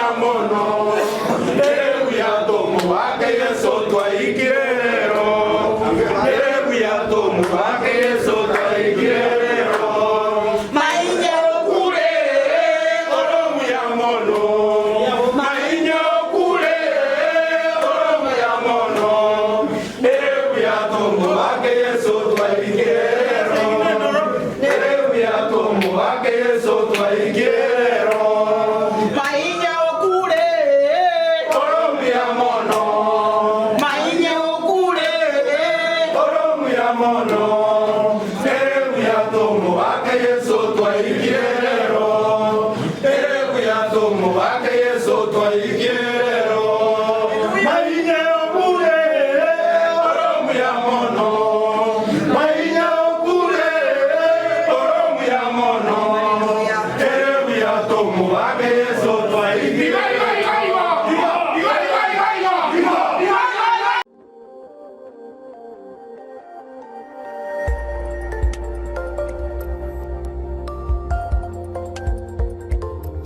ya mono Nerebu ya tomu wake Yesu twaikirero Nerebu ya tomu wake Yesu twaikirero Mainye okure oromu ya mono Mainye okure oromu ya mono Nerebu ya tomu wake Yesu twaikirero Nerebu ya tomu wake Yesu twaikirero Mainye okure oromu ya mono Mainye okure oromu ya mono Nerebu ya tomu wake Yesu twaikirero Nerebu ya tomu wake Yesu twaikirero Mainye okure oromu ya mono Mainye okure oromu ya mono Nerebu ya tomu wake Yesu